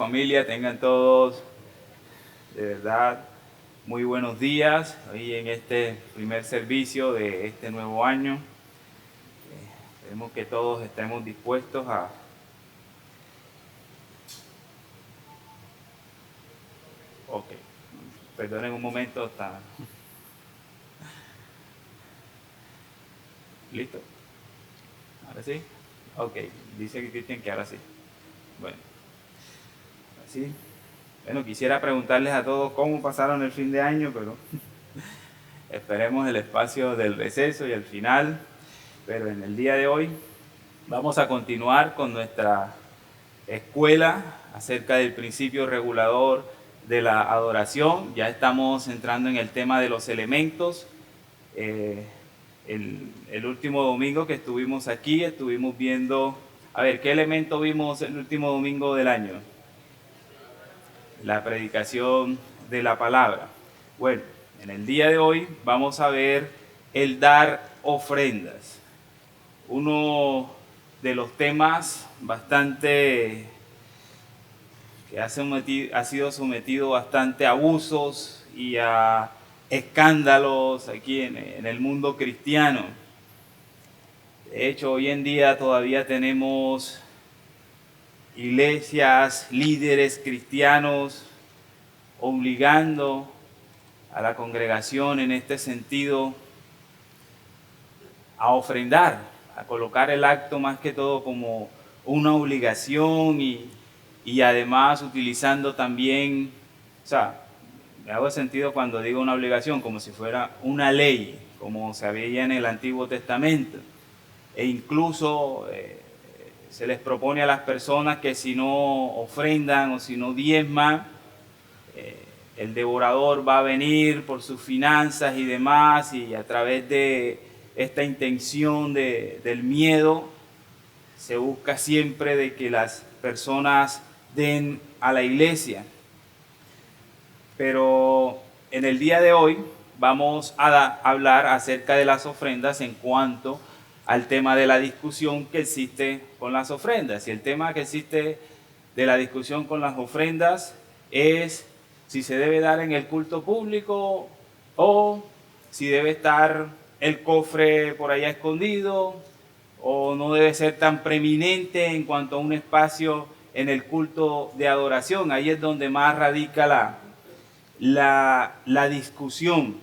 familia, tengan todos de verdad muy buenos días hoy en este primer servicio de este nuevo año. Esperemos que todos estemos dispuestos a ok, perdonen un momento, está listo. Ahora sí. Ok, dice que Cristian que ahora sí. Bueno, así. Bueno, quisiera preguntarles a todos cómo pasaron el fin de año, pero esperemos el espacio del receso y el final. Pero en el día de hoy vamos a continuar con nuestra escuela acerca del principio regulador de la adoración. Ya estamos entrando en el tema de los elementos. El último domingo que estuvimos aquí, estuvimos viendo, a ver, ¿qué elemento vimos el último domingo del año? La predicación de la palabra. Bueno, en el día de hoy vamos a ver el dar ofrendas. Uno de los temas bastante que ha sido sometido bastante a abusos y a escándalos aquí en el mundo cristiano. De hecho, hoy en día todavía tenemos iglesias, líderes cristianos obligando a la congregación en este sentido a ofrendar, a colocar el acto más que todo como una obligación y además utilizando también, o sea, me hago sentido cuando digo una obligación, como si fuera una ley, como se veía en el Antiguo Testamento. E incluso se les propone a las personas que si no ofrendan o si no diezman, el devorador va a venir por sus finanzas y demás, y a través de esta intención del miedo se busca siempre de que las personas den a la iglesia. Pero en el día de hoy vamos a hablar acerca de las ofrendas en cuanto al tema de la discusión que existe con las ofrendas. Y el tema que existe de la discusión con las ofrendas es si se debe dar en el culto público o si debe estar el cofre por allá escondido o no debe ser tan preeminente en cuanto a un espacio en el culto de adoración. Ahí es donde más radica la discusión.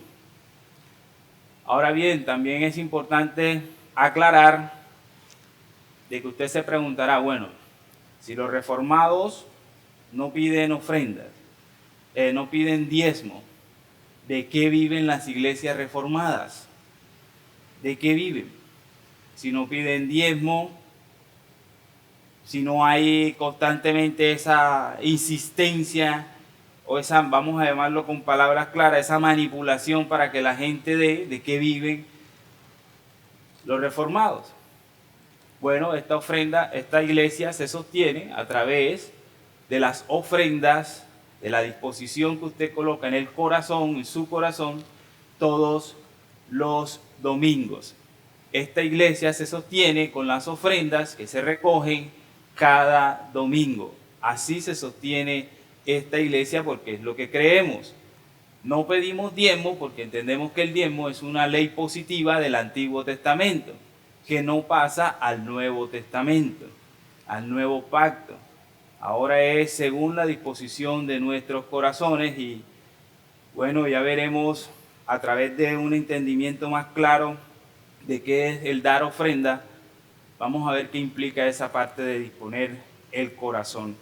Ahora bien, también es importante aclarar de que usted se preguntará, bueno, si los reformados no piden ofrendas, no piden diezmo, ¿de qué viven las iglesias reformadas? ¿De qué viven? Si no piden diezmo, si no hay constantemente esa insistencia o esa, vamos a llamarlo con palabras claras, esa manipulación para que la gente de qué viven los reformados. Bueno, esta ofrenda, esta iglesia se sostiene a través de las ofrendas, de la disposición que usted coloca en el corazón, en su corazón, todos los domingos. Esta iglesia se sostiene con las ofrendas que se recogen cada domingo. Así se sostiene esta iglesia porque es lo que creemos. No pedimos diezmo porque entendemos que el diezmo es una ley positiva del Antiguo Testamento, que no pasa al Nuevo Testamento, al Nuevo Pacto. Ahora es según la disposición de nuestros corazones y bueno, ya veremos a través de un entendimiento más claro de qué es el dar ofrenda, vamos a ver qué implica esa parte de disponer el corazón.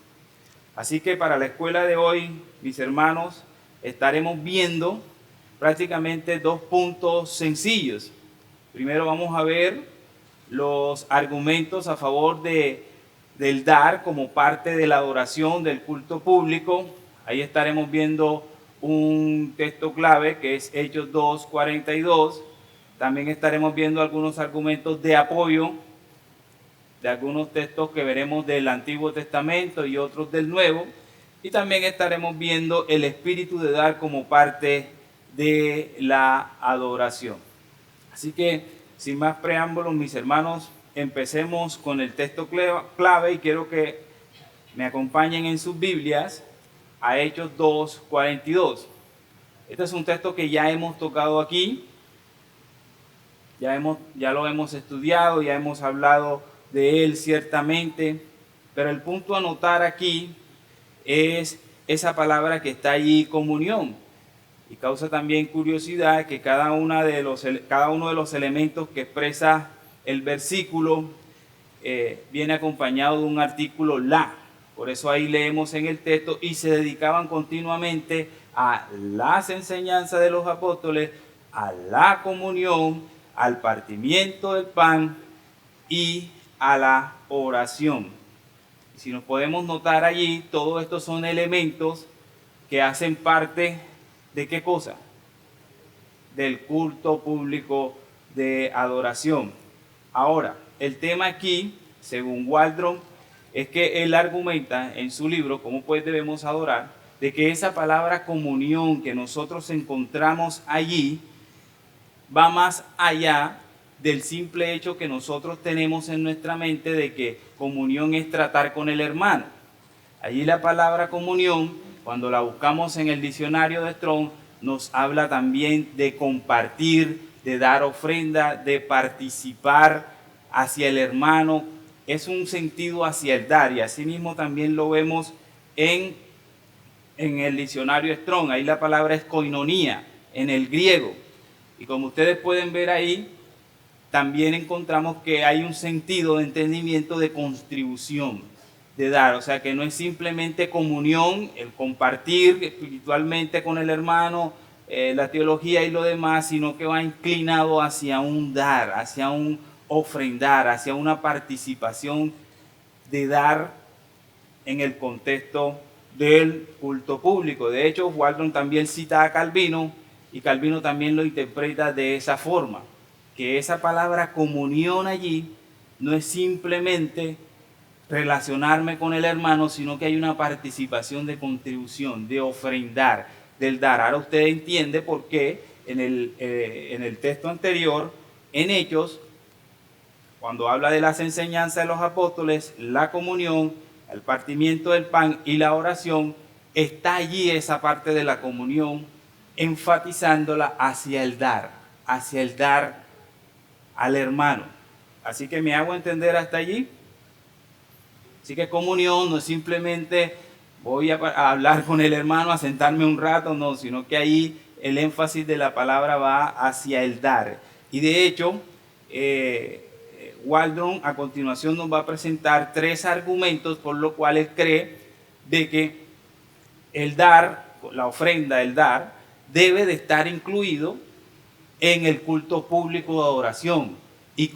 Así que para la escuela de hoy, mis hermanos, estaremos viendo prácticamente dos puntos sencillos. Primero vamos a ver los argumentos a favor del dar como parte de la adoración del culto público. Ahí estaremos viendo un texto clave que es Hechos 2:42. También estaremos viendo algunos argumentos de apoyo de algunos textos que veremos del Antiguo Testamento y otros del Nuevo. Y también estaremos viendo el espíritu de dar como parte de la adoración. Así que, sin más preámbulos, mis hermanos, empecemos con el texto clave y quiero que me acompañen en sus Biblias a Hechos 2:42. Este es un texto que ya hemos tocado aquí, ya lo hemos estudiado, ya hemos hablado de él ciertamente, pero el punto a notar aquí es esa palabra que está allí, comunión. Y causa también curiosidad que cada uno de los elementos que expresa el versículo viene acompañado de un artículo la. Por eso ahí leemos en el texto: y se dedicaban continuamente a las enseñanzas de los apóstoles, a la comunión, al partimiento del pan y a la oración. Si nos podemos notar allí, todos estos son elementos que hacen parte de ¿qué cosa? Del culto público de adoración. Ahora, el tema aquí, según Waldron, es que él argumenta en su libro Cómo pues debemos adorar, de que esa palabra comunión que nosotros encontramos allí va más allá del simple hecho que nosotros tenemos en nuestra mente de que comunión es tratar con el hermano. Allí la palabra comunión, cuando la buscamos en el diccionario de Strong, nos habla también de compartir, de dar ofrenda, de participar hacia el hermano. Es un sentido hacia el dar, y asimismo también lo vemos en el diccionario Strong. Ahí la palabra es koinonía en el griego. Y como ustedes pueden ver ahí, también encontramos que hay un sentido de entendimiento de contribución, de dar. O sea, que no es simplemente comunión, el compartir espiritualmente con el hermano, la teología y lo demás, sino que va inclinado hacia un dar, hacia un ofrendar, hacia una participación de dar en el contexto del culto público. De hecho, Waldron también cita a Calvino, y Calvino también lo interpreta de esa forma, que esa palabra comunión allí no es simplemente relacionarme con el hermano, sino que hay una participación de contribución, de ofrendar, del dar. Ahora usted entiende por qué en el texto anterior, en Hechos, cuando habla de las enseñanzas de los apóstoles, la comunión, el partimiento del pan y la oración, está allí esa parte de la comunión, enfatizándola hacia el dar al hermano. Así que me hago entender hasta allí. Así que comunión no es simplemente voy a hablar con el hermano, a sentarme un rato, no, sino que ahí el énfasis de la palabra va hacia el dar. Y de hecho, Waldron a continuación nos va a presentar 3 argumentos por los cuales cree de que el dar, la ofrenda, el dar, debe de estar incluido en el culto público de adoración y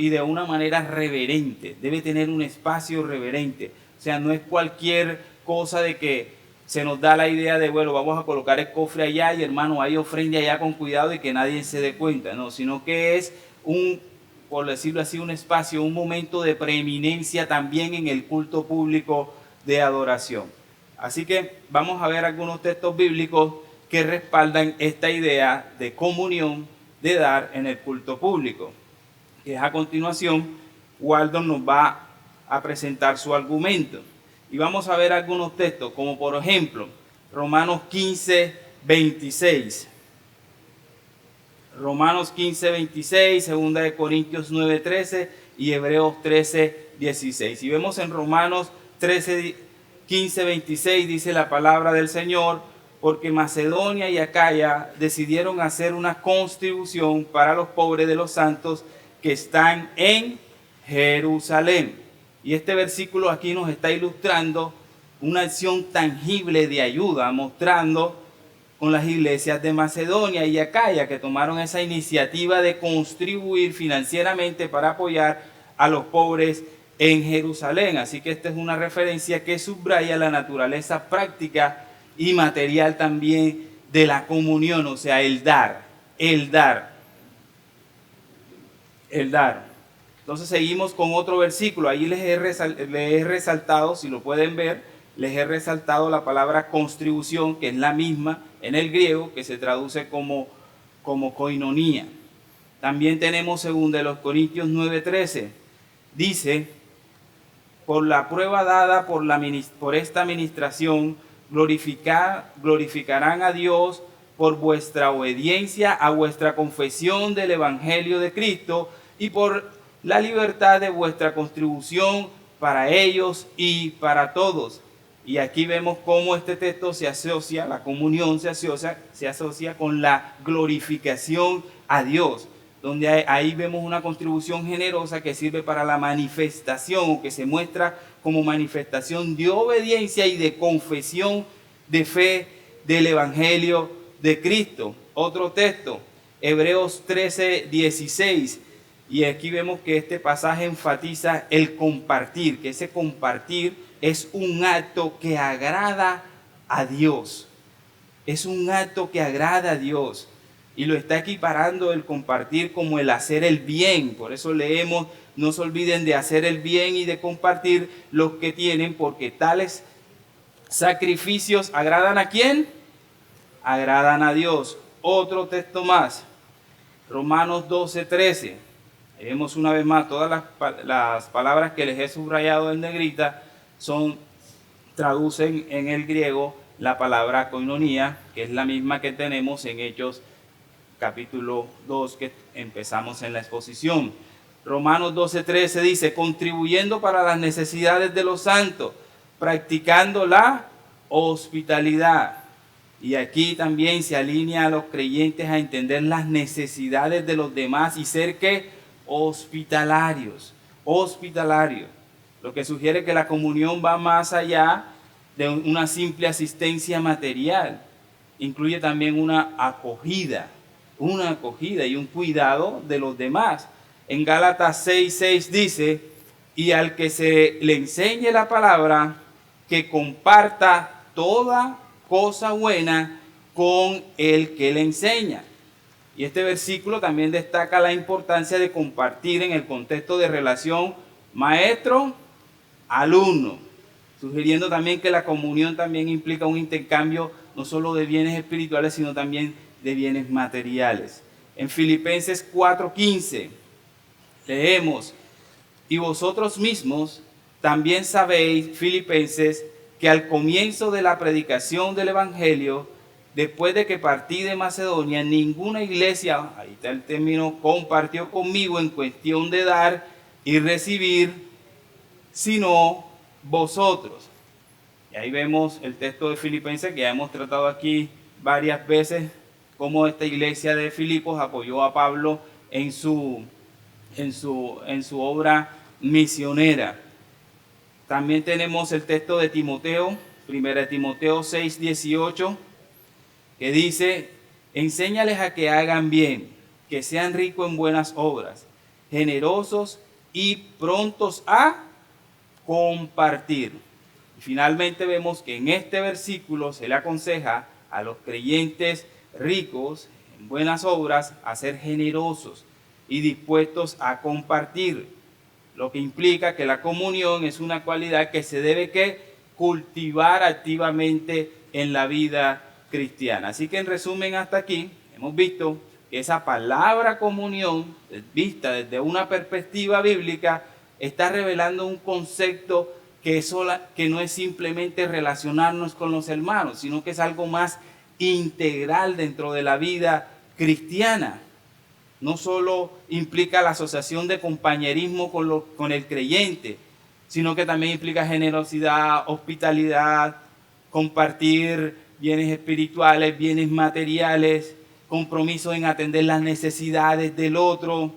de una manera reverente. Debe tener un espacio reverente. O sea, no es cualquier cosa de que se nos da la idea de, bueno, vamos a colocar el cofre allá y hermano, hay ofrenda allá con cuidado y que nadie se dé cuenta. No, sino que es por decirlo así, un espacio, un momento de preeminencia también en el culto público de adoración. Así que vamos a ver algunos textos bíblicos que respaldan esta idea de comunión, de dar en el culto público. Que a continuación, Waldron nos va a presentar su argumento. Y vamos a ver algunos textos, como por ejemplo, Romanos 15:26. Romanos 15:26, 2 Corintios 9:13 y Hebreos 13:16. Y vemos en Romanos 15:26 dice la palabra del Señor: porque Macedonia y Acaya decidieron hacer una contribución para los pobres de los santos que están en Jerusalén. Y este versículo aquí nos está ilustrando una acción tangible de ayuda, mostrando con las iglesias de Macedonia y Acaya, que tomaron esa iniciativa de contribuir financieramente para apoyar a los pobres en Jerusalén. Así que esta es una referencia que subraya la naturaleza práctica y material también de la comunión, o sea, el dar. Entonces seguimos con otro versículo. Ahí les he resaltado, si lo pueden ver, les he resaltado la palabra contribución, que es la misma en el griego, que se traduce como koinonía. También tenemos 2 Corintios 9:13. Dice, por la prueba dada por esta administración, glorificarán a Dios por vuestra obediencia a vuestra confesión del Evangelio de Cristo y por la libertad de vuestra contribución para ellos y para todos. Y aquí vemos cómo este texto se asocia, la comunión se asocia con la glorificación a Dios, donde ahí vemos una contribución generosa que sirve para la manifestación o que se muestra como manifestación de obediencia y de confesión de fe del Evangelio de Cristo. Otro texto, Hebreos 13:16. Y aquí vemos que este pasaje enfatiza el compartir, que ese compartir es un acto que agrada a Dios. Es un acto que agrada a Dios. Y lo está equiparando el compartir como el hacer el bien. Por eso leemos, no se olviden de hacer el bien y de compartir los que tienen, porque tales sacrificios agradan ¿a quién? Agradan a Dios. Otro texto más, Romanos 12:13. Vemos una vez más, todas las palabras que les he subrayado en negrita traducen en el griego la palabra koinonía, que es la misma que tenemos en Hechos capítulo 2, que empezamos en la exposición. Romanos 12:13 dice, contribuyendo para las necesidades de los santos, practicando la hospitalidad. Y aquí también se alinea a los creyentes a entender las necesidades de los demás y ser que hospitalarios, lo que sugiere que la comunión va más allá de una simple asistencia material, incluye también una acogida y un cuidado de los demás. En Gálatas 6:6 dice, y al que se le enseñe la palabra, que comparta toda cosa buena con el que le enseña. Y este versículo también destaca la importancia de compartir en el contexto de relación maestro-alumno, sugiriendo también que la comunión también implica un intercambio no solo de bienes espirituales, sino también de bienes materiales. En Filipenses 4:15 leemos, y vosotros mismos también sabéis, filipenses, que al comienzo de la predicación del Evangelio, después de que partí de Macedonia, ninguna iglesia, ahí está el término, compartió conmigo en cuestión de dar y recibir, sino vosotros. Y ahí vemos el texto de Filipenses que ya hemos tratado aquí varias veces, cómo esta iglesia de Filipos apoyó a Pablo en su obra misionera. También tenemos el texto de Timoteo, 1 Timoteo 6:18, que dice, enséñales a que hagan bien, que sean ricos en buenas obras, generosos y prontos a compartir. Y finalmente vemos que en este versículo se le aconseja a los creyentes ricos en buenas obras a ser generosos y dispuestos a compartir, lo que implica que la comunión es una cualidad que se debe cultivar activamente en la vida cristiana. Así que en resumen, hasta aquí hemos visto que esa palabra comunión, vista desde una perspectiva bíblica, está revelando un concepto que no es simplemente relacionarnos con los hermanos, sino que es algo más integral dentro de la vida cristiana. No solo implica la asociación de compañerismo con el creyente, sino que también implica generosidad, hospitalidad, compartir bienes espirituales, bienes materiales, compromiso en atender las necesidades del otro.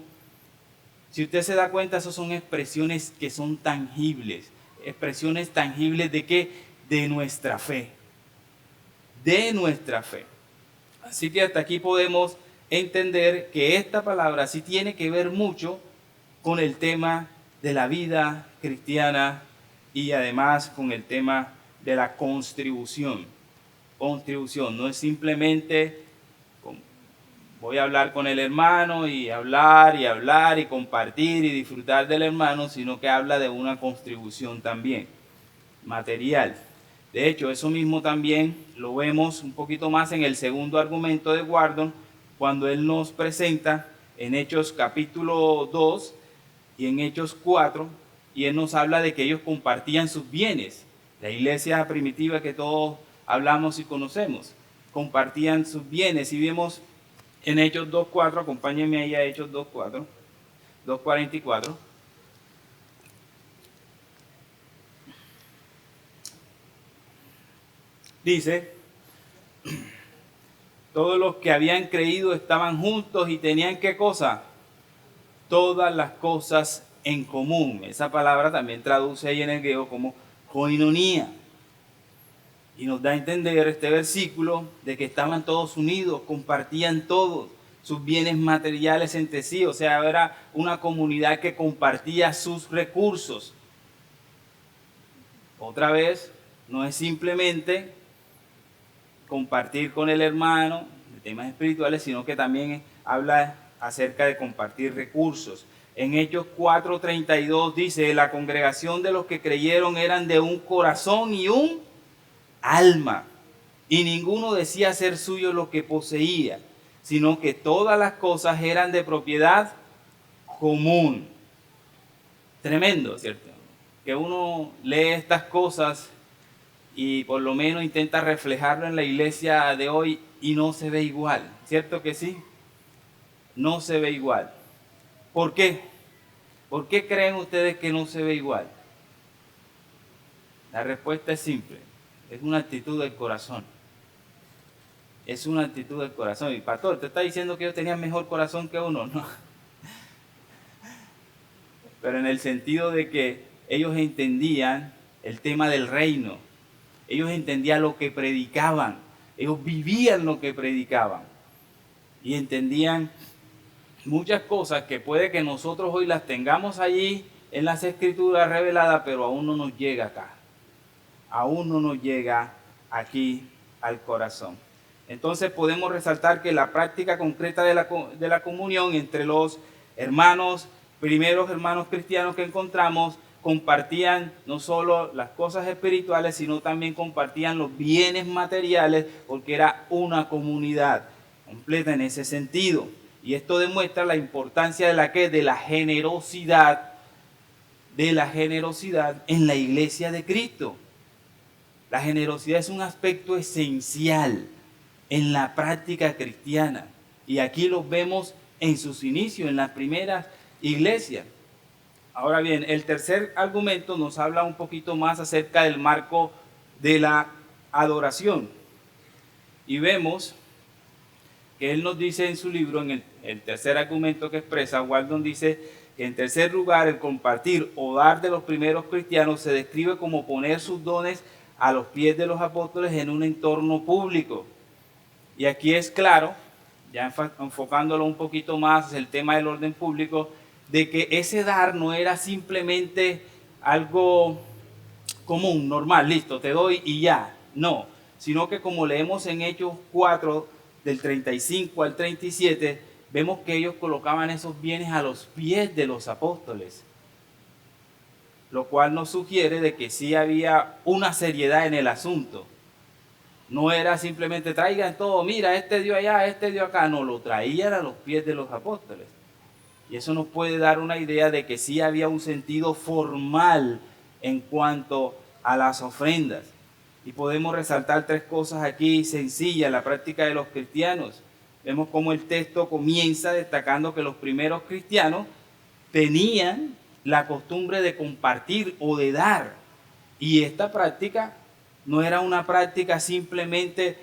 Si usted se da cuenta, esas son expresiones que son tangibles. Expresiones tangibles ¿de qué? De nuestra fe. De nuestra fe. Así que hasta aquí podemos entender que esta palabra sí tiene que ver mucho con el tema de la vida cristiana y además con el tema de la contribución. Contribución no es simplemente voy a hablar con el hermano y hablar y compartir y disfrutar del hermano, sino que habla de una contribución también material. De hecho, eso mismo también lo vemos un poquito más en el segundo argumento de Gordon, cuando él nos presenta en Hechos capítulo 2 y en Hechos 4, y él nos habla de que ellos compartían sus bienes. La iglesia primitiva que todos hablamos y conocemos, compartían sus bienes. Y vemos en Hechos 2.4, acompáñenme ahí a Hechos 2.4, 2.44. Dice, todos los que habían creído estaban juntos y tenían ¿qué cosa? Todas las cosas en común. Esa palabra también traduce ahí en el griego como koinonía. Y nos da a entender este versículo de que estaban todos unidos, compartían todos sus bienes materiales entre sí. O sea, era una comunidad que compartía sus recursos. Otra vez, no es simplemente compartir con el hermano de temas espirituales, sino que también habla acerca de compartir recursos. En Hechos 4:32 dice, la congregación de los que creyeron eran de un corazón y un alma, y ninguno decía ser suyo lo que poseía, sino que todas las cosas eran de propiedad común. Tremendo, ¿cierto? Que uno lee estas cosas y por lo menos intenta reflejarlo en la iglesia de hoy y no se ve igual, ¿cierto que sí? No se ve igual. ¿Por qué? ¿Por qué creen ustedes que no se ve igual? La respuesta es simple, es una actitud del corazón. Es una actitud del corazón. Y pastor, ¿te está diciendo que ellos tenían mejor corazón que uno? No. Pero en el sentido de que ellos entendían el tema del reino. Ellos entendían lo que predicaban. Ellos vivían lo que predicaban. Y entendían muchas cosas que puede que nosotros hoy las tengamos allí en las escrituras reveladas, pero aún no nos llega acá. Aún no nos llega aquí al corazón. Entonces podemos resaltar que la práctica concreta de la comunión entre los hermanos, primeros hermanos cristianos que encontramos, compartían no solo las cosas espirituales, sino también compartían los bienes materiales, porque era una comunidad completa en ese sentido. Y esto demuestra la importancia de la generosidad en la iglesia de Cristo. La generosidad es un aspecto esencial en la práctica cristiana. Y aquí lo vemos en sus inicios, en las primeras iglesias. Ahora bien, el tercer argumento nos habla un poquito más acerca del marco de la adoración. Y vemos que él nos dice en su libro, en el tercer argumento que expresa, Walton dice que en tercer lugar el compartir o dar de los primeros cristianos se describe como poner sus dones a los pies de los apóstoles en un entorno público. Y aquí es claro, ya enfocándolo un poquito más, el tema del orden público, de que ese dar no era simplemente algo común, normal, listo, te doy y ya. No, sino que como leemos en Hechos 4, del 35 al 37, vemos que ellos colocaban esos bienes a los pies de los apóstoles. Lo cual nos sugiere de que sí había una seriedad en el asunto. No era simplemente traigan todo, mira, este dio allá, este dio acá. No, lo traían a los pies de los apóstoles. Y eso nos puede dar una idea de que sí había un sentido formal en cuanto a las ofrendas. Y podemos resaltar tres cosas aquí sencillas, la práctica de los cristianos. Vemos cómo el texto comienza destacando que los primeros cristianos tenían la costumbre de compartir o de dar. Y esta práctica no era una práctica simplemente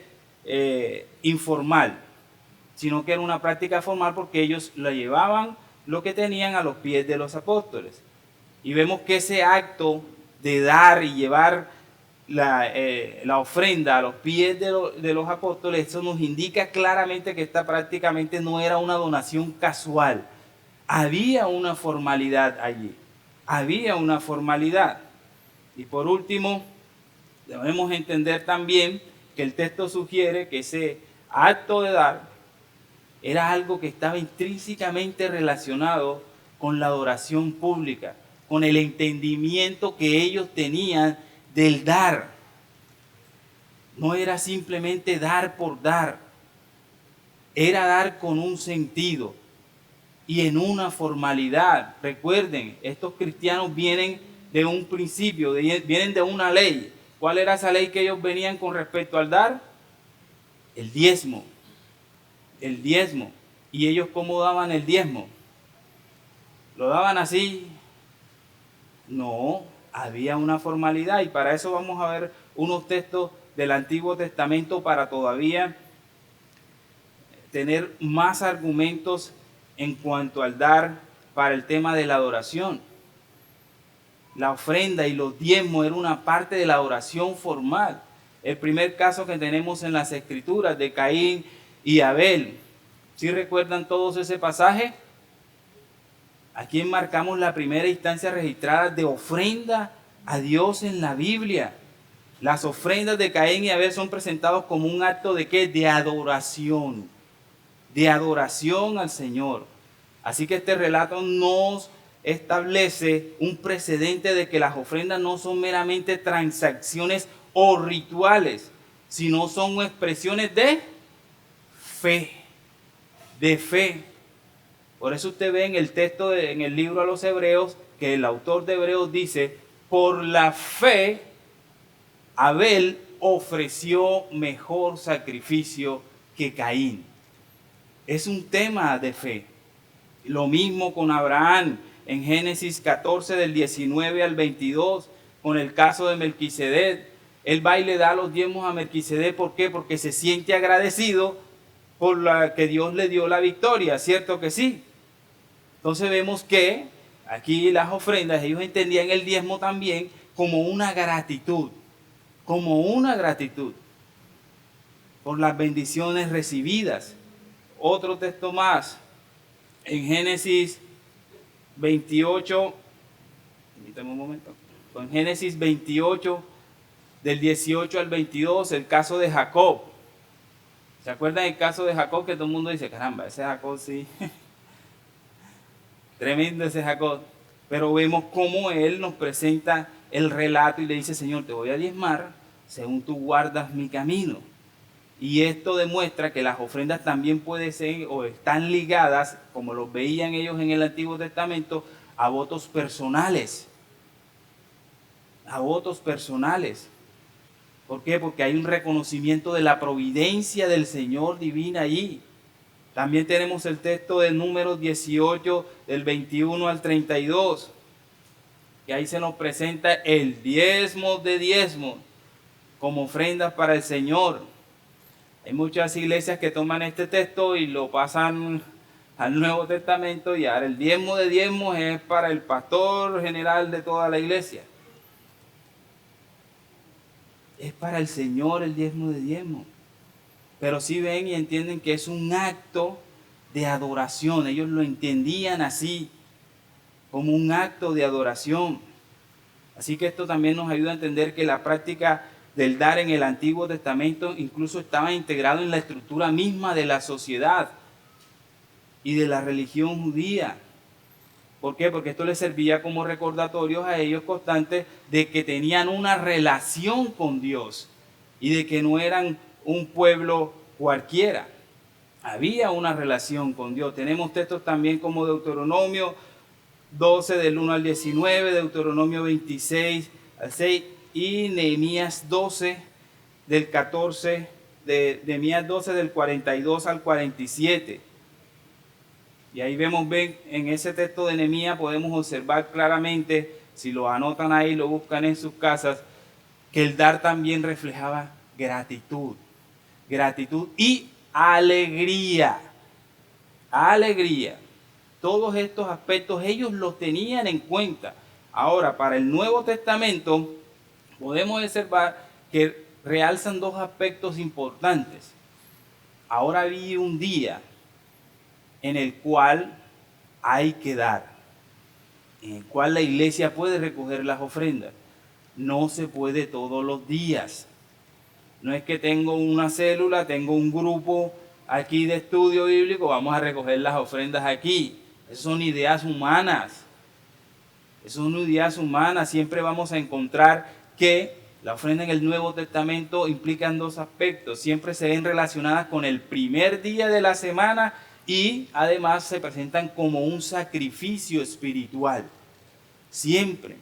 informal, sino que era una práctica formal porque ellos la llevaban lo que tenían a los pies de los apóstoles. Y vemos que ese acto de dar y llevar la ofrenda a los pies de los apóstoles, eso nos indica claramente que esta prácticamente no era una donación casual. Había una formalidad allí. Había una formalidad. Y por último, debemos entender también que el texto sugiere que ese acto de dar era algo que estaba intrínsecamente relacionado con la adoración pública, con el entendimiento que ellos tenían del dar. No era simplemente dar por dar, era dar con un sentido. y en una formalidad. Recuerden, estos cristianos vienen de un principio, vienen de una ley. ¿Cuál era esa ley que ellos venían con respecto al dar? El diezmo. El diezmo. ¿Y ellos cómo daban el diezmo? ¿Lo daban así? No, había una formalidad, y para eso vamos a ver unos textos del Antiguo Testamento para todavía tener más argumentos en cuanto al dar para el tema de la adoración. La ofrenda y los diezmos era una parte de la adoración formal. El primer caso que tenemos en las Escrituras de Caín y Abel. ¿Sí recuerdan todos ese pasaje? Aquí enmarcamos la primera instancia registrada de ofrenda a Dios en la Biblia. Las ofrendas de Caín y Abel son presentados como un acto de ¿qué? De adoración al Señor. Así que este relato nos establece un precedente de que las ofrendas no son meramente transacciones o rituales, sino son expresiones de fe, Por eso usted ve en el texto, en el libro a los Hebreos, que el autor de Hebreos dice, por la fe, Abel ofreció mejor sacrificio que Caín. Es un tema de fe. Lo mismo con Abraham en Génesis 14 del 19 al 22, con el caso de Melquisedec. Él va y le da los diezmos a Melquisedec. ¿Por qué? Porque se siente agradecido por la que Dios le dio la victoria, ¿cierto que sí? Entonces vemos que aquí las ofrendas, ellos entendían el diezmo también como una gratitud por las bendiciones recibidas. Otro texto más, en Génesis 28, permítame un momento, en Génesis 28, del 18 al 22, el caso de Jacob. ¿Se acuerdan el caso de Jacob? Que todo el mundo dice, caramba, ese Jacob sí, tremendo ese Jacob. Pero vemos cómo él nos presenta el relato y le dice, Señor, te voy a diezmar según tú guardas mi camino. Y esto demuestra que las ofrendas también pueden ser o están ligadas, como los veían ellos en el Antiguo Testamento, a votos personales. A votos personales. ¿Por qué? Porque hay un reconocimiento de la providencia del Señor divina allí. También tenemos el texto de Números 18, del 21 al 32. Y ahí se nos presenta el diezmo de diezmos como ofrendas para el Señor. Hay muchas iglesias que toman este texto y lo pasan al Nuevo Testamento, y ahora el diezmo de diezmos es para el pastor general de toda la iglesia. Es para el Señor el diezmo de diezmos. Pero sí ven y entienden que es un acto de adoración. Ellos lo entendían así, como un acto de adoración. Así que esto también nos ayuda a entender que la práctica del dar en el Antiguo Testamento incluso estaba integrado en la estructura misma de la sociedad y de la religión judía. ¿Por qué? Porque esto les servía como recordatorios a ellos constantes de que tenían una relación con Dios y de que no eran un pueblo cualquiera. Había una relación con Dios. Tenemos textos también como Deuteronomio 12 del 1 al 19, Deuteronomio 26 al 6 y Nehemías 12 del 14, de Nehemías 12 del 42 al 47. Y ahí vemos, ven, en ese texto de Nehemías podemos observar claramente, si lo anotan ahí, lo buscan en sus casas, que el dar también reflejaba gratitud y alegría. Todos estos aspectos ellos los tenían en cuenta. Ahora, para el Nuevo Testamento, podemos observar que realzan dos aspectos importantes. Ahora había un día en el cual hay que dar, en el cual la iglesia puede recoger las ofrendas. No se puede todos los días. No es que tengo una célula, tengo un grupo aquí de estudio bíblico, vamos a recoger las ofrendas aquí. Esas son ideas humanas. Siempre vamos a encontrar que la ofrenda en el Nuevo Testamento implican dos aspectos. Siempre se ven relacionadas con el primer día de la semana y además se presentan como un sacrificio espiritual. Siempre,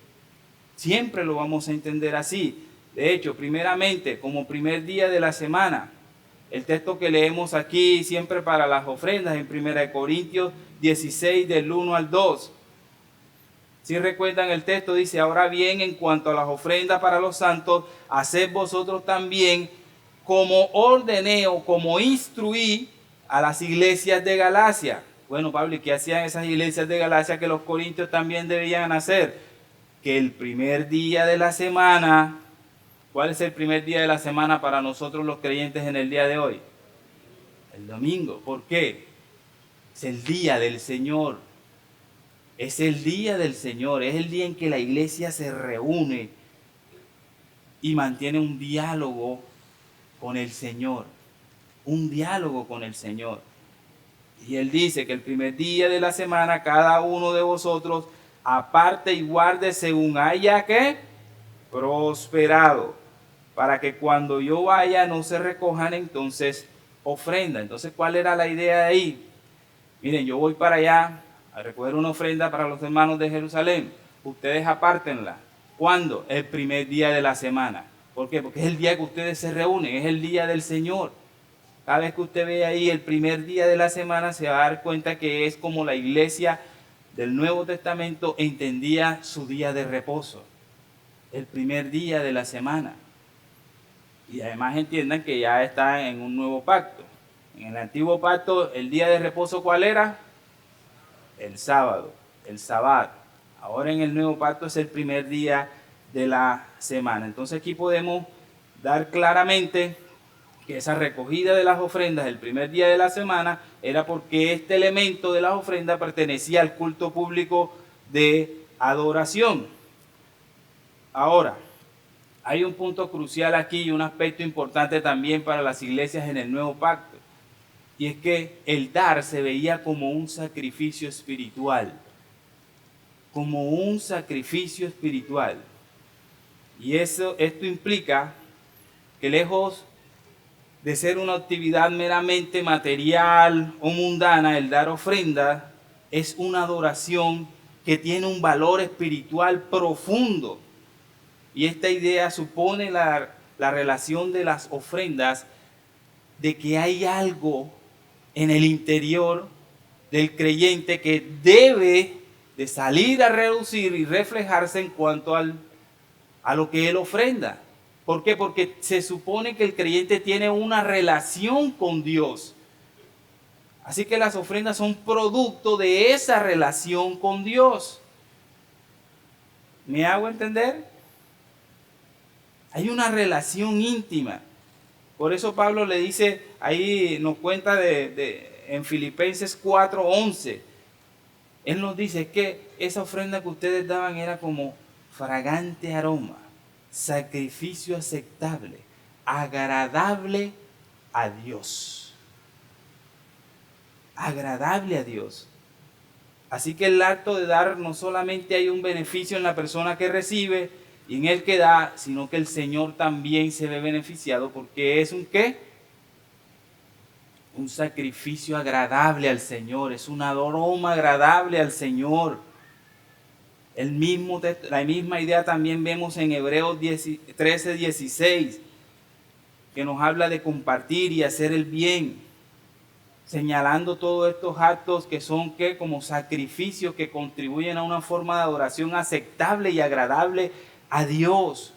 siempre lo vamos a entender así. De hecho, primeramente, como primer día de la semana, el texto que leemos aquí siempre para las ofrendas en 1 Corintios 16 del 1 al 2. Si recuerdan el texto, dice: ahora bien, en cuanto a las ofrendas para los santos, haced vosotros también como ordené o como instruí a las iglesias de Galacia. Bueno, Pablo, ¿y qué hacían esas iglesias de Galacia que los corintios también debían hacer? Que el primer día de la semana, ¿cuál es el primer día de la semana para nosotros los creyentes en el día de hoy? El domingo. ¿Por qué? Es el día del Señor. Es el día del Señor. Es el día en que la iglesia se reúne y mantiene un diálogo con el Señor. Un diálogo con el Señor. Y Él dice que el primer día de la semana cada uno de vosotros aparte y guarde según haya que prosperado, para que cuando yo vaya no se recojan entonces ofrenda. Entonces, ¿cuál era la idea de ahí? Miren, yo voy para allá a recoger una ofrenda para los hermanos de Jerusalén. Ustedes apártenla. ¿Cuándo? El primer día de la semana. ¿Por qué? Porque es el día que ustedes se reúnen, es el día del Señor. Cada vez que usted ve ahí el primer día de la semana, se va a dar cuenta que es como la iglesia del Nuevo Testamento entendía su día de reposo. El primer día de la semana. Y además entiendan que ya está en un nuevo pacto. En el antiguo pacto, el día de reposo, ¿cuál era? El sábado, el sabbat. Ahora en el nuevo pacto es el primer día de la semana. Entonces aquí podemos dar claramente que esa recogida de las ofrendas el primer día de la semana era porque este elemento de las ofrendas pertenecía al culto público de adoración. Ahora, hay un punto crucial aquí y un aspecto importante también para las iglesias en el nuevo pacto. Y es que el dar se veía como un sacrificio espiritual. Como un sacrificio espiritual. Y esto implica que lejos de ser una actividad meramente material o mundana, el dar ofrenda es una adoración que tiene un valor espiritual profundo. Y esta idea supone la relación de las ofrendas, de que hay algo en el interior del creyente que debe de salir a reducir y reflejarse en cuanto a lo que él ofrenda. ¿Por qué? Porque se supone que el creyente tiene una relación con Dios. Así que las ofrendas son producto de esa relación con Dios. ¿Me hago entender? Hay una relación íntima. Por eso Pablo le dice, ahí nos cuenta en Filipenses 4:11. Él nos dice que esa ofrenda que ustedes daban era como fragante aroma, sacrificio aceptable, agradable a Dios. Agradable a Dios. Así que el acto de dar no solamente hay un beneficio en la persona que recibe y en el que da, sino que el Señor también se ve beneficiado porque es un ¿qué? Un sacrificio agradable al Señor, es un aroma agradable al Señor. La misma idea también vemos en Hebreos 13:16, que nos habla de compartir y hacer el bien, señalando todos estos actos que son ¿qué? Como sacrificios que contribuyen a una forma de adoración aceptable y agradable a Dios.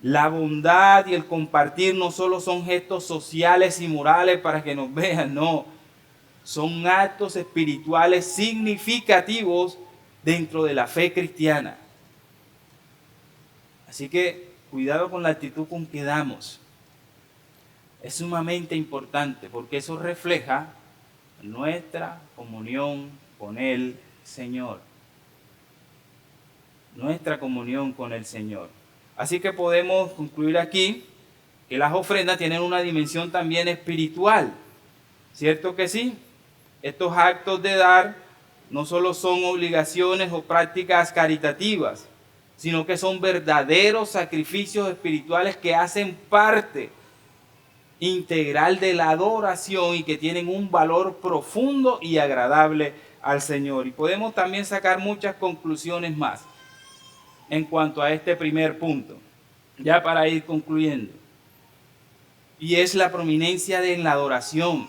La bondad y el compartir no solo son gestos sociales y morales para que nos vean, no. Son actos espirituales significativos dentro de la fe cristiana. Así que cuidado con la actitud con que damos. Es sumamente importante porque eso refleja nuestra comunión con el Señor. Nuestra comunión con el Señor. Así que podemos concluir aquí que las ofrendas tienen una dimensión también espiritual. ¿Cierto que sí? Estos actos de dar no solo son obligaciones o prácticas caritativas, sino que son verdaderos sacrificios espirituales que hacen parte integral de la adoración y que tienen un valor profundo y agradable al Señor. Y podemos también sacar muchas conclusiones más en cuanto a este primer punto, ya para ir concluyendo. Y es la prominencia de la adoración.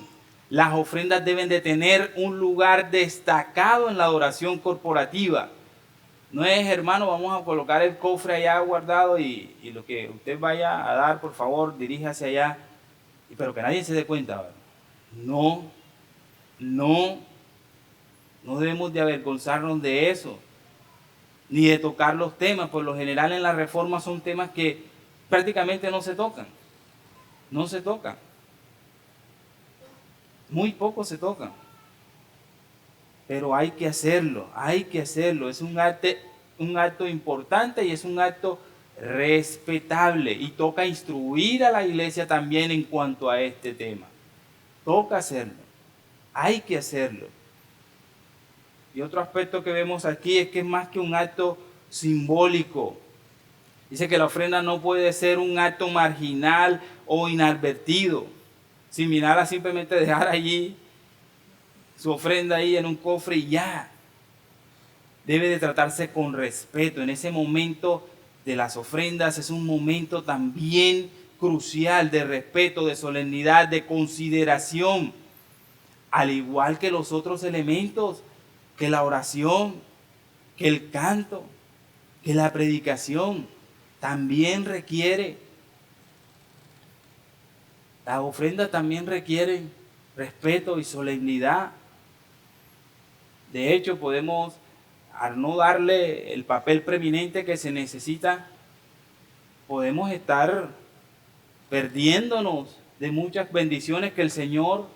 Las ofrendas deben de tener un lugar destacado en la adoración corporativa. No es, hermano, vamos a colocar el cofre allá guardado y lo que usted vaya a dar, por favor, diríjase allá, pero que nadie se dé cuenta. ¿Verdad? No, no debemos de avergonzarnos de eso, ni de tocar los temas. Por lo general en la reforma son temas que prácticamente no se tocan. No se tocan. Muy poco se tocan. Pero hay que hacerlo, hay que hacerlo. Es un acto importante y es un acto respetable. Y toca instruir a la iglesia también en cuanto a este tema. Toca hacerlo, hay que hacerlo. Y otro aspecto que vemos aquí es que es más que un acto simbólico. Dice que la ofrenda no puede ser un acto marginal o inadvertido, similar a simplemente dejar allí su ofrenda ahí en un cofre y ya. Debe de tratarse con respeto. En ese momento de las ofrendas es un momento también crucial de respeto, de solemnidad, de consideración, al igual que los otros elementos, que la oración, que el canto, que la predicación, también requiere. Las ofrendas también requieren respeto y solemnidad. De hecho, podemos, al no darle el papel preeminente que se necesita, podemos estar perdiéndonos de muchas bendiciones que el Señor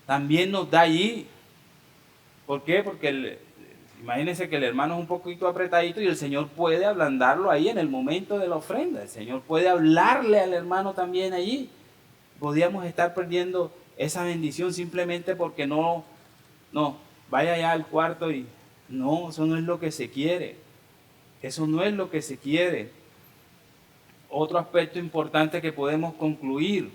también nos da allí. ¿Por qué? Porque imagínense que el hermano es un poquito apretadito y el Señor puede ablandarlo ahí en el momento de la ofrenda. El Señor puede hablarle al hermano también allí. Podríamos estar perdiendo esa bendición simplemente porque no, vaya allá al cuarto y no, eso no es lo que se quiere. Eso no es lo que se quiere. Otro aspecto importante que podemos concluir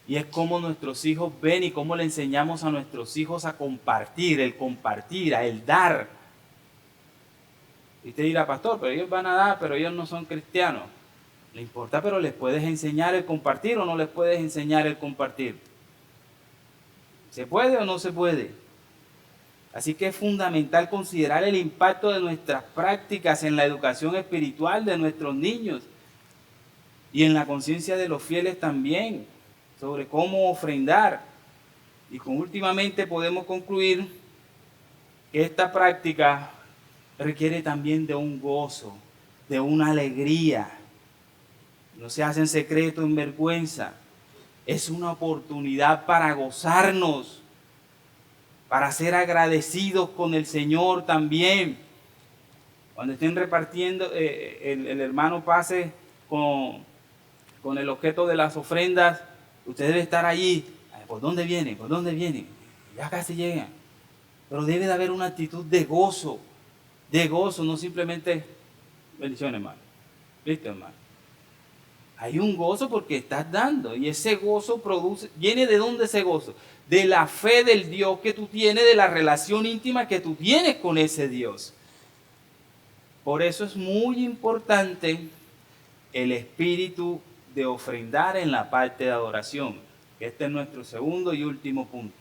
y es cómo nuestros hijos ven y cómo le enseñamos a nuestros hijos a compartir, a el dar. Y usted dirá, pastor, pero ellos van a dar, pero ellos no son cristianos. No importa, pero les puedes enseñar el compartir o no les puedes enseñar el compartir. ¿Se puede o no se puede? Así que es fundamental considerar el impacto de nuestras prácticas en la educación espiritual de nuestros niños y en la conciencia de los fieles también, sobre cómo ofrendar. Y últimamente podemos concluir que esta práctica requiere también de un gozo, de una alegría. No se hace en secreto, en vergüenza. Es una oportunidad para gozarnos, para ser agradecidos con el Señor también. Cuando estén repartiendo, el hermano pase con el objeto de las ofrendas, usted debe estar allí. ¿Por dónde viene? ¿Por dónde viene? Ya casi llegan. Pero debe de haber una actitud de gozo, no simplemente bendiciones, hermano. Listo, hermano. Hay un gozo porque estás dando y ese gozo ¿viene de dónde ese gozo? De la fe del Dios que tú tienes, de la relación íntima que tú tienes con ese Dios. Por eso es muy importante el espíritu de ofrendar en la parte de adoración. Este es nuestro segundo y último punto.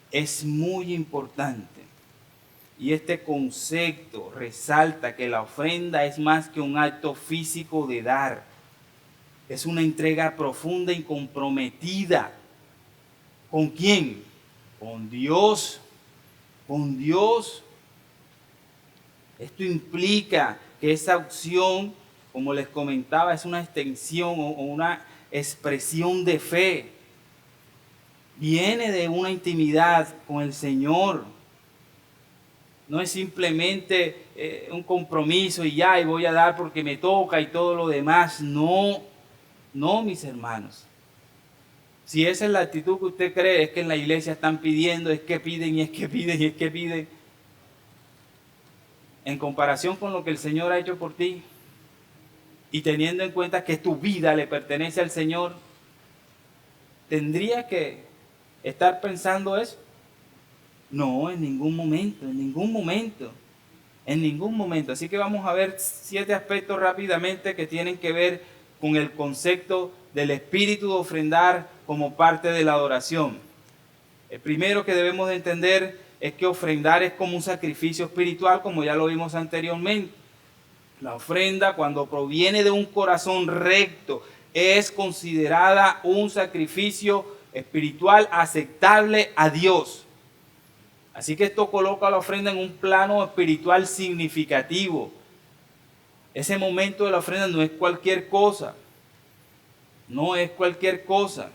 Es muy importante. Y este concepto resalta que la ofrenda es más que un acto físico de dar. Es una entrega profunda y comprometida. ¿Con quién? Con Dios. Con Dios. Esto implica que esa opción, como les comentaba, es una extensión o una expresión de fe. Viene de una intimidad con el Señor. No es simplemente un compromiso y ya, y voy a dar porque me toca y todo lo demás. No, mis hermanos. Si esa es la actitud que usted cree, es que en la iglesia están pidiendo, es que piden y es que piden y es que piden. En comparación con lo que el Señor ha hecho por ti y teniendo en cuenta que tu vida le pertenece al Señor, tendría que estar pensando eso. No, en ningún momento, en ningún momento, en ningún momento. Así que vamos a ver 7 aspectos rápidamente que tienen que ver con el concepto del espíritu de ofrendar como parte de la adoración. El primero que debemos de entender es que ofrendar es como un sacrificio espiritual, como ya lo vimos anteriormente. La ofrenda, cuando proviene de un corazón recto, es considerada un sacrificio espiritual aceptable a Dios. Así que esto coloca la ofrenda en un plano espiritual significativo. Ese momento de la ofrenda no es cualquier cosa. No es cualquier cosa.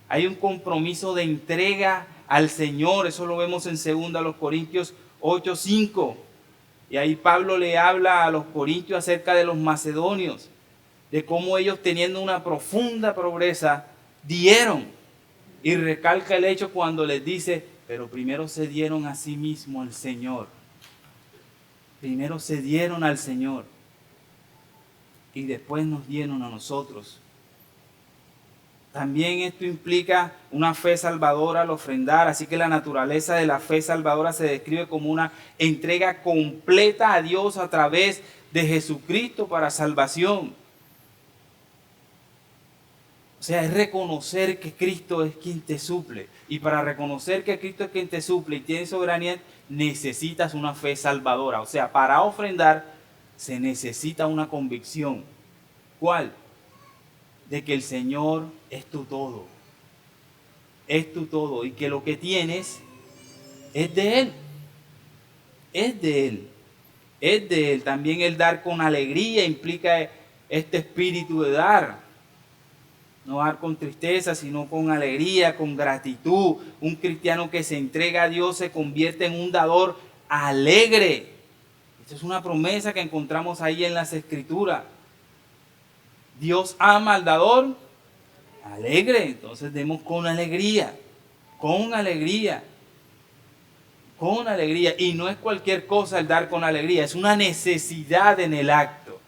Hay un compromiso de entrega al Señor. Eso lo vemos en 2 Corintios 8:5. Y ahí Pablo le habla a los corintios acerca de los macedonios, de cómo ellos, teniendo una profunda pobreza, dieron. Y recalca el hecho cuando les dice, pero primero se dieron a sí mismo al Señor. Primero se dieron al Señor y después nos dieron a nosotros. También esto implica una fe salvadora al ofrendar, así que la naturaleza de la fe salvadora se describe como una entrega completa a Dios a través de Jesucristo para salvación. O sea, es reconocer que Cristo es quien te suple. Y para reconocer que Cristo es quien te suple y tiene soberanía, necesitas una fe salvadora. O sea, para ofrendar se necesita una convicción. ¿Cuál? De que el Señor es tu todo. Es tu todo. Y que lo que tienes es de Él. Es de Él. Es de Él. También el dar con alegría implica este espíritu de dar. No dar con tristeza, sino con alegría, con gratitud. Un cristiano que se entrega a Dios se convierte en un dador alegre. Esta es una promesa que encontramos ahí en las Escrituras. Dios ama al dador alegre. Entonces demos con alegría. Con alegría. Con alegría. Y no es cualquier cosa el dar con alegría. Es una necesidad en el acto.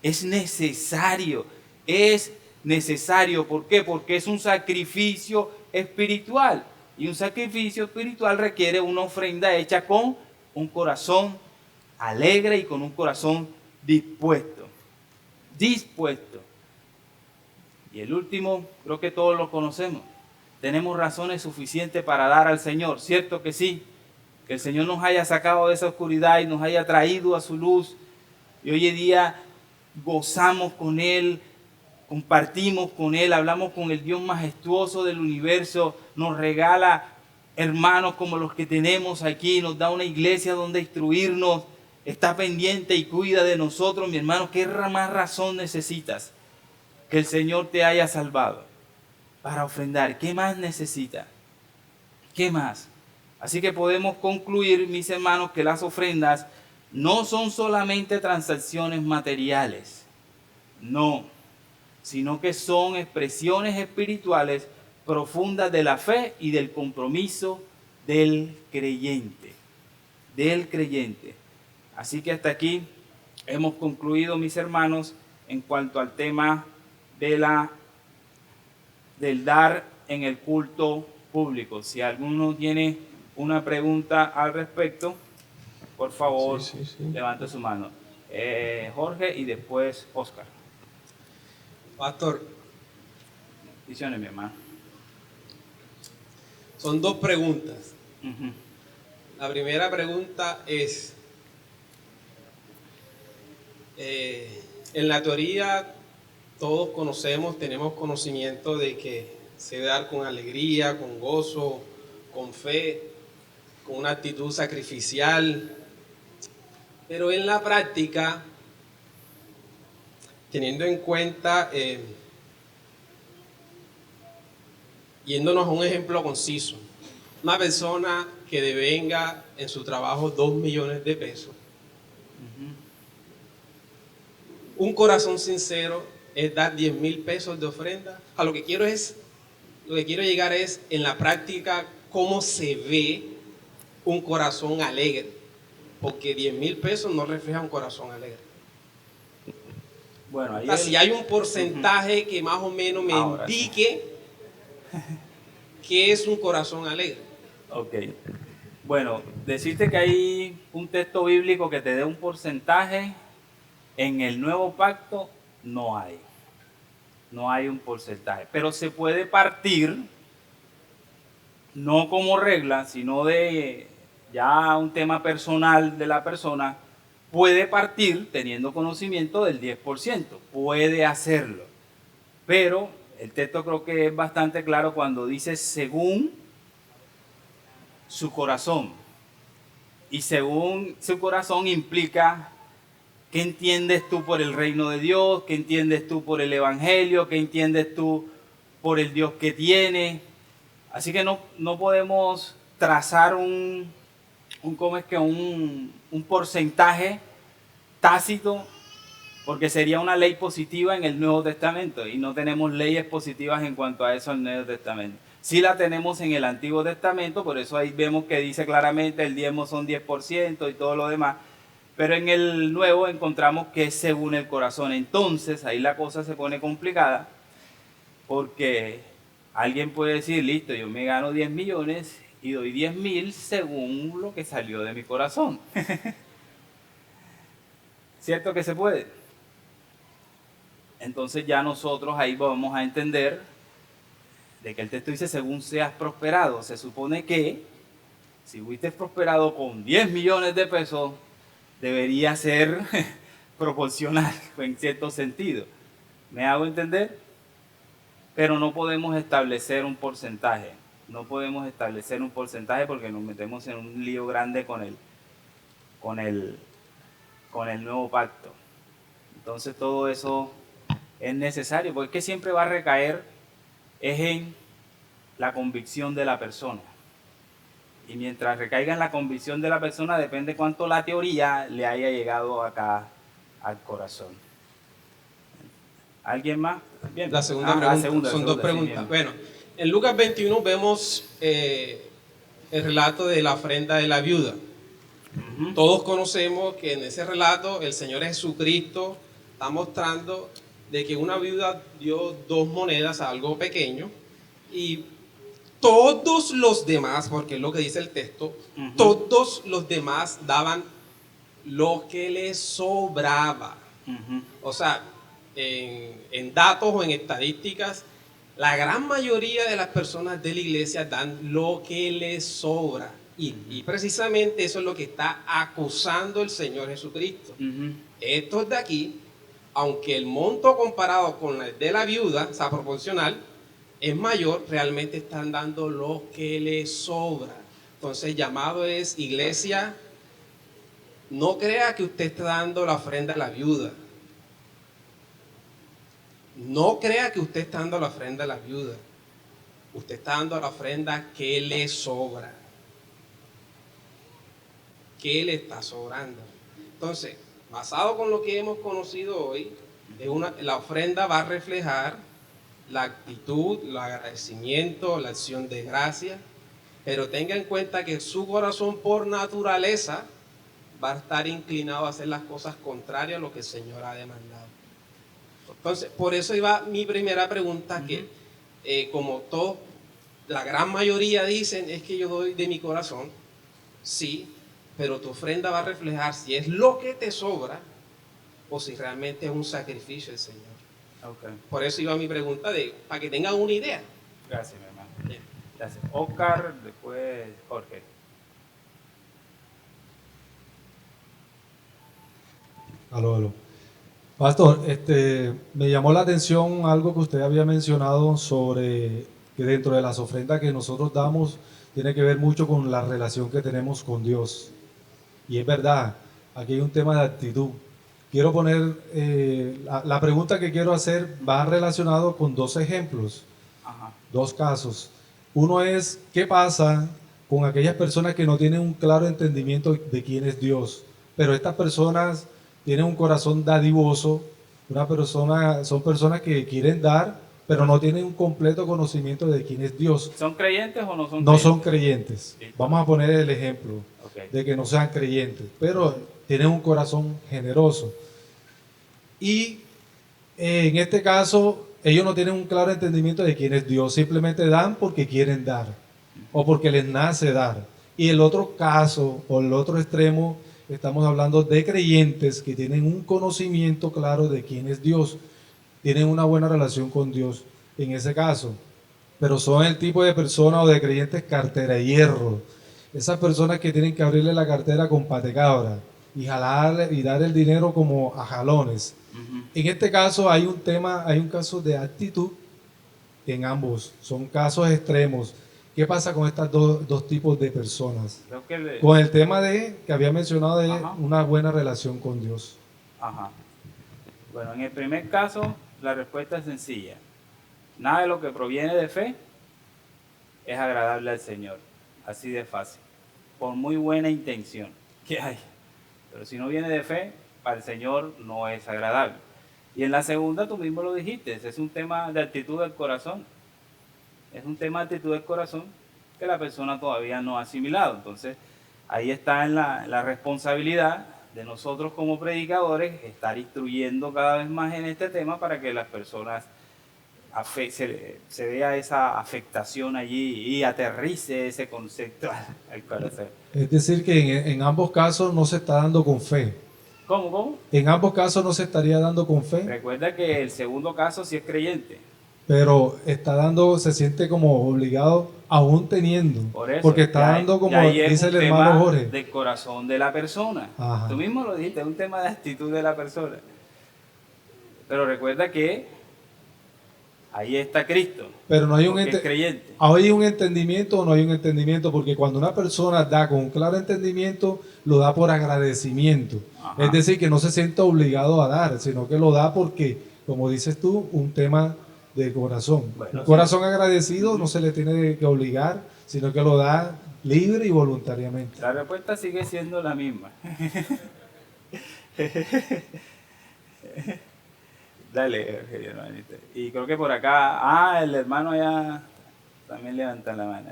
Es necesario. Es necesario. ¿Por qué? Porque es un sacrificio espiritual. Y un sacrificio espiritual requiere una ofrenda hecha con un corazón alegre y con un corazón dispuesto. Dispuesto. Y el último, creo que todos lo conocemos. Tenemos razones suficientes para dar al Señor. ¿Cierto que sí? Que el Señor nos haya sacado de esa oscuridad y nos haya traído a su luz. Y hoy en día gozamos con Él, compartimos con Él, hablamos con el Dios majestuoso del universo. Nos regala hermanos como los que tenemos aquí. Nos da una iglesia donde instruirnos. Está pendiente y cuida de nosotros, mi hermano. ¿Qué más razón necesitas? Que el Señor te haya salvado para ofrendar. ¿Qué más necesitas? ¿Qué más? Así que podemos concluir, mis hermanos, que las ofrendas no son solamente transacciones materiales. No, sino que son expresiones espirituales profundas de la fe y del compromiso del creyente. Del creyente. Así que hasta aquí hemos concluido, mis hermanos, en cuanto al tema del dar en el culto público. Si alguno tiene una pregunta al respecto, por favor, levante su mano. Jorge y después Oscar. Pastor, Bendiciones, mi hermano. son 2 preguntas. Uh-huh. La primera pregunta es, en la teoría todos conocemos, tenemos conocimiento de que se debe dar con alegría, con gozo, con fe, con una actitud sacrificial, pero en la práctica, teniendo en cuenta, yéndonos a un ejemplo conciso, una persona que devenga en su trabajo 2 millones de pesos, un corazón sincero es dar 10,000 pesos de ofrenda. A lo que quiero llegar es, en la práctica, cómo se ve un corazón alegre, porque 10,000 pesos no refleja un corazón alegre. Bueno, ahí si hay un porcentaje que más o menos me indique ¿Qué es un corazón alegre? Ok. Bueno, decirte que hay un texto bíblico que te dé un porcentaje, en el nuevo pacto no hay. No hay un porcentaje. Pero se puede partir, no como regla, sino de ya un tema personal de la persona, puede partir teniendo conocimiento del 10%. Puede hacerlo. Pero el texto creo que es bastante claro cuando dice según su corazón. Y según su corazón implica qué entiendes tú por el reino de Dios, qué entiendes tú por el evangelio, qué entiendes tú por el Dios que tiene. Así que no podemos trazar ¿cómo es que? Un porcentaje tácito, porque sería una ley positiva en el Nuevo Testamento y no tenemos leyes positivas en cuanto a eso en el Nuevo Testamento. Sí la tenemos en el Antiguo Testamento, por eso ahí vemos que dice claramente el diezmo son 10% y todo lo demás, pero en el Nuevo encontramos que es según el corazón. Entonces ahí la cosa se pone complicada, porque alguien puede decir, listo, yo me gano 10 millones y doy 10.000 según lo que salió de mi corazón. ¿Cierto que se puede? Entonces ya nosotros ahí vamos a entender de que el texto dice según seas prosperado. Se supone que si fuiste prosperado con 10 millones de pesos, debería ser proporcional en cierto sentido. ¿Me hago entender? Pero no podemos establecer un porcentaje. No podemos establecer un porcentaje porque nos metemos en un lío grande con el, con el nuevo pacto. Entonces todo eso es necesario, porque es que siempre va a recaer es en la convicción de la persona. Y mientras recaiga en la convicción de la persona, depende cuánto la teoría le haya llegado acá al corazón. ¿Alguien más? Bien. La segunda pregunta, son dos preguntas. Sí, bueno, en Lucas 21 vemos el relato de la ofrenda de la viuda. Todos conocemos que en ese relato el Señor Jesucristo está mostrando de que una viuda dio 2 monedas, algo pequeño, y todos los demás, porque es lo que dice el texto, todos los demás daban lo que les sobraba. O sea, en datos o en estadísticas, la gran mayoría de las personas de la iglesia dan lo que les sobra. Y precisamente eso es lo que está acusando el Señor Jesucristo. Estos de aquí, aunque el monto comparado con el de la viuda, o sea, proporcional, es mayor, realmente están dando lo que les sobra. Entonces, llamado es, iglesia, no crea que usted está dando la ofrenda a la viuda. No crea que usted está dando la ofrenda a la viuda. Usted está dando la ofrenda que le sobra. ¿Qué le está sobrando? Entonces, basado con lo que hemos conocido hoy, la ofrenda va a reflejar la actitud, el agradecimiento, la acción de gracia, pero tenga en cuenta que su corazón por naturaleza va a estar inclinado a hacer las cosas contrarias a lo que el Señor ha demandado. Entonces, por eso iba mi primera pregunta, que como todos, la gran mayoría dicen, es que yo doy de mi corazón, sí, pero tu ofrenda va a reflejar si es lo que te sobra o si realmente es un sacrificio del Señor. Okay. Por eso iba mi pregunta, para que tengan una idea. Gracias, mi hermano. Bien. Gracias. Oscar, después Jorge. Aló. Pastor, me llamó la atención algo que usted había mencionado sobre que dentro de las ofrendas que nosotros damos tiene que ver mucho con la relación que tenemos con Dios. Y es verdad, aquí hay un tema de actitud. Quiero poner, la pregunta que quiero hacer va relacionado con 2 ejemplos, 2 casos. Uno es, ¿qué pasa con aquellas personas que no tienen un claro entendimiento de quién es Dios? Pero estas personas tienen un corazón dadivoso, son personas que quieren dar, pero no tienen un completo conocimiento de quién es Dios. ¿Son creyentes o no son creyentes? No son creyentes. Vamos a poner el ejemplo de que no sean creyentes, pero tienen un corazón generoso. Y en este caso, ellos no tienen un claro entendimiento de quién es Dios, simplemente dan porque quieren dar o porque les nace dar. Y el otro caso o el otro extremo, estamos hablando de creyentes que tienen un conocimiento claro de quién es Dios, tienen una buena relación con Dios en ese caso, pero son el tipo de personas o de creyentes cartera de hierro, esas personas que tienen que abrirle la cartera con patecabra y jalarle y dar el dinero como a jalones. Ujú. En este caso hay un tema, hay un caso de actitud en ambos, son casos extremos. ¿Qué pasa con estas dos tipos de personas? Creo que le- Con el tema de que había mencionado de Ajá. una buena relación con Dios. Ajá. Bueno, en el primer caso, la respuesta es sencilla. Nada de lo que proviene de fe es agradable al Señor. Así de fácil. Por muy buena intención que haya. Pero si no viene de fe, para el Señor no es agradable. Y en la segunda, tú mismo lo dijiste, es un tema de actitud del corazón. Es un tema de actitud del corazón que la persona todavía no ha asimilado. Entonces, ahí está en la responsabilidad de nosotros como predicadores estar instruyendo cada vez más en este tema para que las personas se vea esa afectación allí y aterrice ese concepto al corazón. Es decir, que en ambos casos no se está dando con fe. ¿Cómo? ¿Cómo? En ambos casos no se estaría dando con fe, Recuerda que el segundo caso sí es creyente. pero está dando, se siente como obligado aún teniendo, Por eso, porque está ya, dando como ya ahí es dice un el hermano tema Jorge. del corazón de la persona. Ajá. Tú mismo lo dijiste, es un tema de actitud de la persona. Pero recuerda que ahí está Cristo, Pero no hay porque es creyente. ¿hay un entendimiento o no hay un entendimiento? Porque cuando una persona da con un claro entendimiento, lo da por agradecimiento. Ajá. Es decir, que no se siente obligado a dar, sino que lo da porque, como dices tú, un tema de corazón. Bueno, Un corazón agradecido no se le tiene que obligar, sino que lo da libre y voluntariamente. La respuesta sigue siendo la misma. Dale, hermanito. Y creo que por acá, el hermano ya también levanta la mano.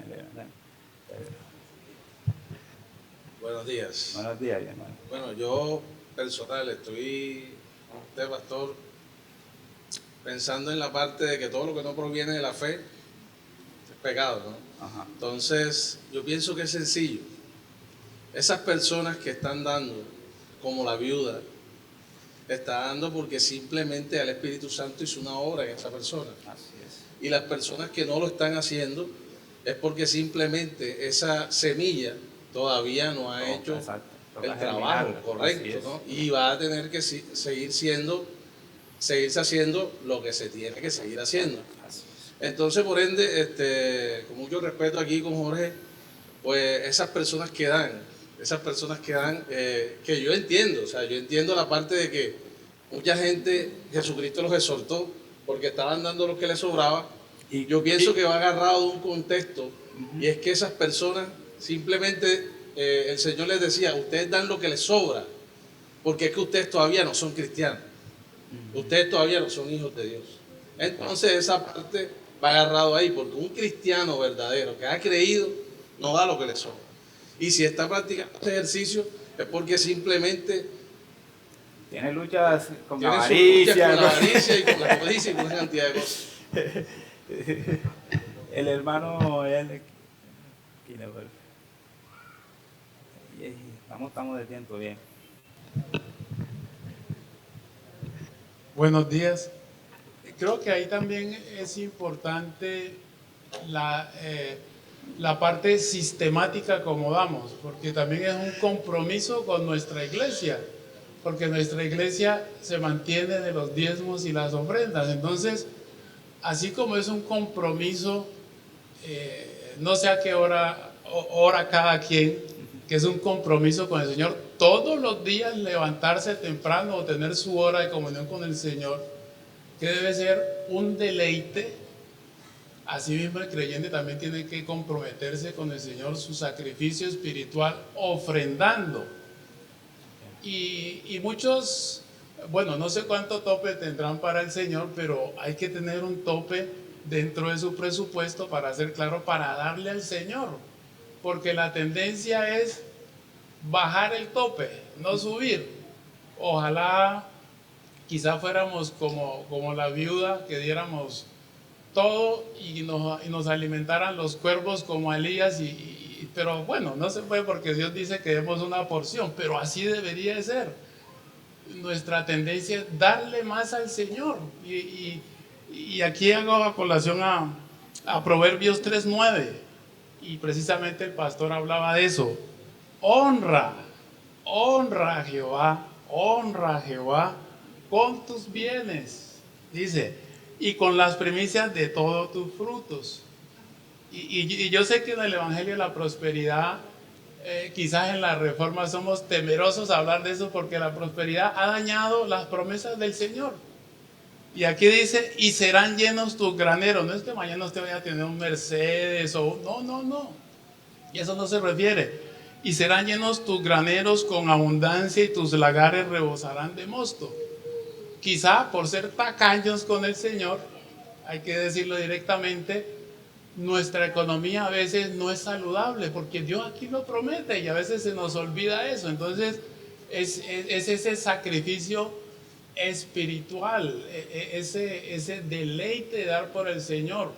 Buenos días. Buenos días, hermano. Bueno, yo personal estoy, con usted, pastor, pensando en la parte de que todo lo que no proviene de la fe es pecado, ¿no? Ajá. Entonces, yo pienso que es sencillo. Esas personas que están dando, como la viuda, está dando porque simplemente el Espíritu Santo hizo una obra en esa persona. Así es. Y las personas que no lo están haciendo es porque simplemente esa semilla todavía no ha hecho Exacto. el Toca trabajo germinarla. Así correcto, es. ¿no? Y va a tener que seguirse haciendo lo que se tiene que seguir haciendo. Así es. Entonces, por ende, con mucho respeto aquí con Jorge, pues esas personas que dan, que yo entiendo, o sea, yo entiendo la parte de que mucha gente, Jesucristo los exhortó porque estaban dando lo que les sobraba. Y yo pienso que va agarrado de un contexto, y es que esas personas simplemente, el Señor les decía, ustedes dan lo que les sobra, porque es que ustedes todavía no son cristianos, ustedes todavía no son hijos de Dios. Entonces esa parte va agarrado ahí, porque un cristiano verdadero que ha creído no da lo que le sobra. Y si está practicando este ejercicio es porque simplemente Tiene luchas con tiene su lucha avaricia. con la avaricia y con la codicia y con una cantidad de cosas. El hermano estamos de tiempo bien. Buenos días. Creo que ahí también es importante la parte sistemática como damos, porque también es un compromiso con nuestra iglesia, porque nuestra iglesia se mantiene de los diezmos y las ofrendas. Entonces, así como es un compromiso, no sé a qué hora cada quien, que es un compromiso con el Señor, todos los días levantarse temprano o tener su hora de comunión con el Señor, que debe ser un deleite. Asimismo, el creyente también tiene que comprometerse con el Señor, su sacrificio espiritual, ofrendando. Y muchos, bueno, no sé cuánto tope tendrán para el Señor, pero hay que tener un tope dentro de su presupuesto para ser claro, para darle al Señor. Porque la tendencia es bajar el tope, no subir. Ojalá quizá fuéramos como la viuda, que diéramos todo y nos alimentaran los cuervos como a Elías, pero bueno, no se puede porque Dios dice que demos una porción, pero así debería de ser. Nuestra tendencia es darle más al Señor. Y aquí hago a colación a Proverbios 3:9, y precisamente el pastor hablaba de eso. Honra honra a Jehová con tus bienes, dice, y con las primicias de todos tus frutos. Y yo sé que en el Evangelio de la Prosperidad, quizás en la Reforma somos temerosos a hablar de eso porque la prosperidad ha dañado las promesas del Señor. Y aquí dice, y serán llenos tus graneros. No es que mañana usted vaya a tener un Mercedes o no. Y eso no se refiere. Y serán llenos tus graneros con abundancia y tus lagares rebosarán de mosto. Quizá por ser tacaños con el Señor, hay que decirlo directamente, nuestra economía a veces no es saludable porque Dios aquí lo promete y a veces se nos olvida eso. Entonces es ese sacrificio espiritual, ese deleite de dar por el Señor.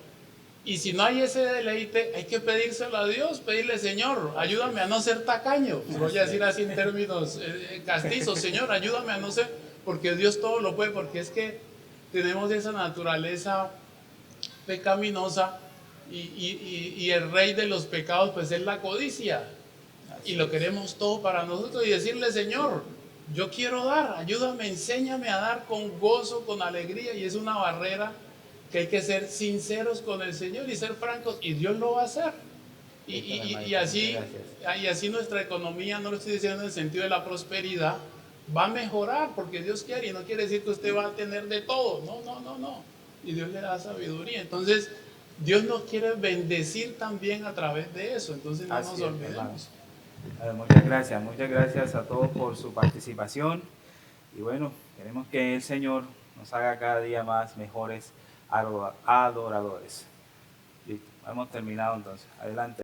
Y si no hay ese deleite, hay que pedírselo a Dios, pedirle: Señor, ayúdame a no ser tacaño. Voy a decir así en términos castizos: Señor, ayúdame a no ser, porque Dios todo lo puede, porque es que tenemos esa naturaleza pecaminosa y el rey de los pecados pues es la codicia. Y lo queremos todo para nosotros y decirle: Señor, yo quiero dar, ayúdame, enséñame a dar con gozo, con alegría. Y es una barrera que hay que ser sinceros con el Señor y ser francos, y Dios lo va a hacer. Y así nuestra economía, no lo estoy diciendo en el sentido de la prosperidad, va a mejorar porque Dios quiere, y no quiere decir que usted va a tener de todo, no. Y Dios le da sabiduría. Entonces Dios nos quiere bendecir también a través de eso, entonces no nos olvidemos. Muchas gracias a todos por su participación, y bueno, queremos que el Señor nos haga cada día más mejores adoradores. Listo, hemos terminado entonces. Adelante.